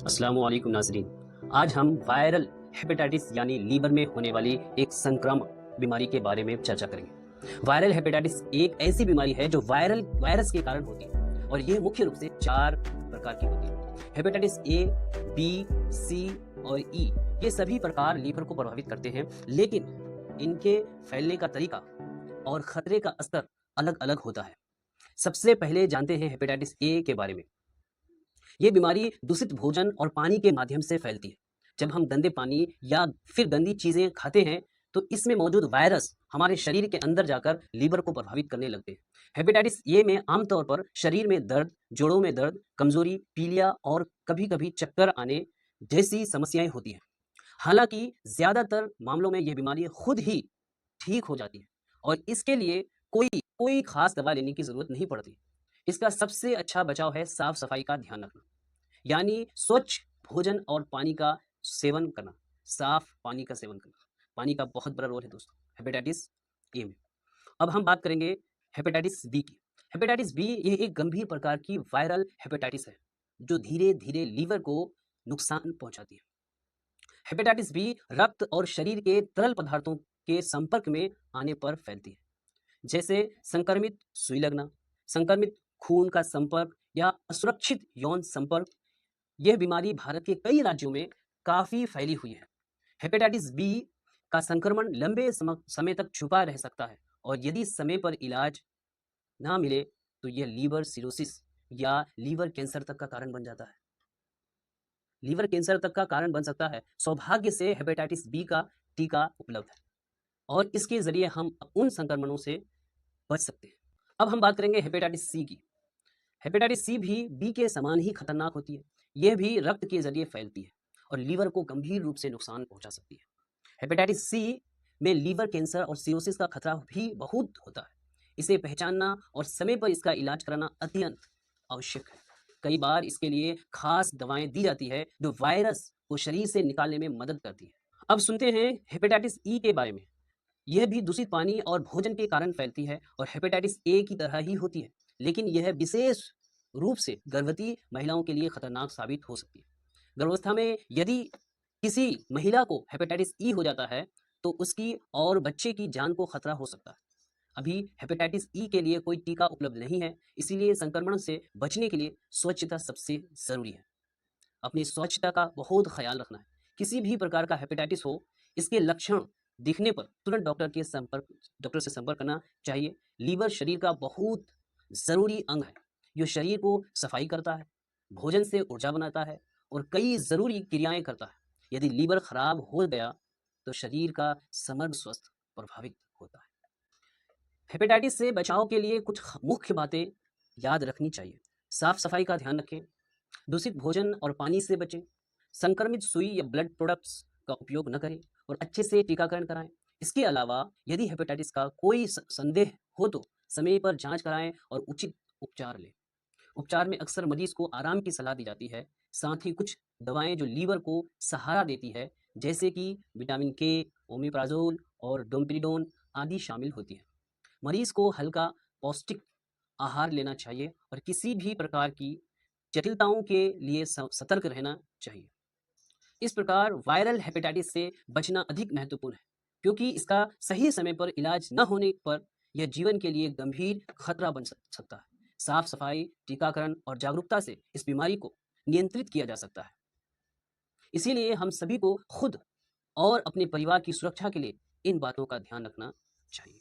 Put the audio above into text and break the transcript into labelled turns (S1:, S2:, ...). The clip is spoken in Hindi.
S1: अस्सलामु अलैकुम नाज़रीन। आज हम वायरल हेपेटाइटिस यानी लीवर में होने वाली एक संक्रामक बीमारी के बारे में चर्चा करेंगे। वायरल हेपेटाइटिस एक ऐसी बीमारी है जो वायरस के कारण होती है और ये मुख्य रूप से 4 प्रकार की होती है। हेपेटाइटिस ए, बी, सी और ई ये सभी प्रकार लीवर को प्रभावित करते हैं, लेकिन इनके फैलने का तरीका और खतरे का स्तर अलग-अलग होता है। सबसे पहले जानते हैं हेपेटाइटिस ए के बारे में। ये बीमारी दूषित भोजन और पानी के माध्यम से फैलती है। जब हम गंदे पानी या फिर गंदी चीजें खाते हैं तो इसमें मौजूद वायरस हमारे शरीर के अंदर जाकर लीवर को प्रभावित करने लगते हैं। हेपेटाइटिस ए में आमतौर पर शरीर में दर्द, जोड़ों में दर्द, कमजोरी, पीलिया और कभी-कभी चक्कर आने जैसी समस्याएं होती हैं। हालांकि ज्यादातर मामलों में यह बीमारी खुद ही ठीक हो जाती है और इसके लिए कोई कोई खास दवा लेने की जरूरत नहीं पड़ती। इसका सबसे अच्छा बचाव है साफ सफाई का ध्यान रखना, यानी स्वच्छ भोजन और पानी का सेवन करना। साफ पानी का सेवन करना, पानी का बहुत बड़ा रोल है दोस्तों हेपेटाइटिस ए में। अब हम बात करेंगे हेपेटाइटिस बी की। हेपेटाइटिस बी ये एक गंभीर प्रकार की वायरल हेपेटाइटिस है जो धीरे धीरे लीवर को नुकसान पहुंचाती है। हेपेटाइटिस बी रक्त और शरीर के तरल पदार्थों के संपर्क में आने पर फैलती है, जैसे संक्रमित सुई लगना, संक्रमित खून का संपर्क या असुरक्षित यौन संपर्क। यह बीमारी भारत के कई राज्यों में काफी फैली हुई है। हेपेटाइटिस बी का संक्रमण लंबे समय तक छुपा रह सकता है और यदि समय पर इलाज ना मिले तो यह लीवर सिरोसिस या लीवर कैंसर तक का कारण बन जाता है। लीवर कैंसर तक का कारण बन सकता है। सौभाग्य से हेपेटाइटिस बी का टीका उपलब्ध है और इसके जरिए हम उन संक्रमणों से बच सकते हैं। अब हम बात करेंगे हेपेटाइटिस सी की। हेपेटाइटिस सी भी बी के समान ही खतरनाक होती है। यह भी रक्त के जरिए फैलती है और लीवर को गंभीर रूप से नुकसान पहुंचा सकती है। हेपेटाइटिस सी में लीवर कैंसर और सिरोसिस का खतरा भी बहुत होता है। इसे पहचानना और समय पर इसका इलाज कराना अत्यंत आवश्यक है। कई बार इसके लिए खास दवाएं दी जाती है जो वायरस को शरीर से निकालने में मदद करती है। अब सुनते हैं हेपेटाइटिस ई के बारे में। यह भी दूषित पानी और भोजन के कारण फैलती है और हेपेटाइटिस ए की तरह ही होती है, लेकिन यह विशेष रूप से गर्भवती महिलाओं के लिए खतरनाक साबित हो सकती है। गर्भावस्था में यदि किसी महिला को हेपेटाइटिस ई हो जाता है तो उसकी और बच्चे की जान को खतरा हो सकता है। अभी हेपेटाइटिस ई के लिए कोई टीका उपलब्ध नहीं है, इसीलिए संक्रमण से बचने के लिए स्वच्छता सबसे जरूरी है। अपनी स्वच्छता का बहुत ख्याल रखना है। किसी भी प्रकार का हेपेटाइटिस हो, इसके लक्षण दिखने पर तुरंत डॉक्टर से संपर्क करना चाहिए। लीवर शरीर का बहुत जरूरी अंग है। जो शरीर को सफाई करता है, भोजन से ऊर्जा बनाता है और कई जरूरी क्रियाएं करता है। यदि लीवर खराब हो गया तो शरीर का समग्र स्वास्थ्य प्रभावित होता है। हेपेटाइटिस से बचाव के लिए कुछ मुख्य बातें याद रखनी चाहिए। साफ सफाई का ध्यान रखें, दूषित भोजन और पानी से बचें, संक्रमित सुई या ब्लड प्रोडक्ट्स का उपयोग न करें और अच्छे से टीकाकरण कराएं। इसके अलावा यदि हेपेटाइटिस का कोई संदेह हो तो समय पर जांच कराएं और उचित उपचार लें। उपचार में अक्सर मरीज को आराम की सलाह दी जाती है। साथ ही कुछ दवाएं जो लीवर को सहारा देती है, जैसे कि विटामिन के, ओमेप्राजोल और डोम्पेरिडोन आदि शामिल होती है। मरीज को हल्का पौष्टिक आहार लेना चाहिए और किसी भी प्रकार की जटिलताओं के लिए सतर्क रहना चाहिए। इस प्रकार वायरल हेपेटाइटिस से बचना अधिक महत्वपूर्ण है, क्योंकि इसका सही समय पर इलाज न होने पर यह जीवन के लिए गंभीर खतरा बन सकता है। साफ सफाई, टीकाकरण और जागरूकता से इस बीमारी को नियंत्रित किया जा सकता है। इसीलिए हम सभी को खुद और अपने परिवार की सुरक्षा के लिए इन बातों का ध्यान रखना चाहिए।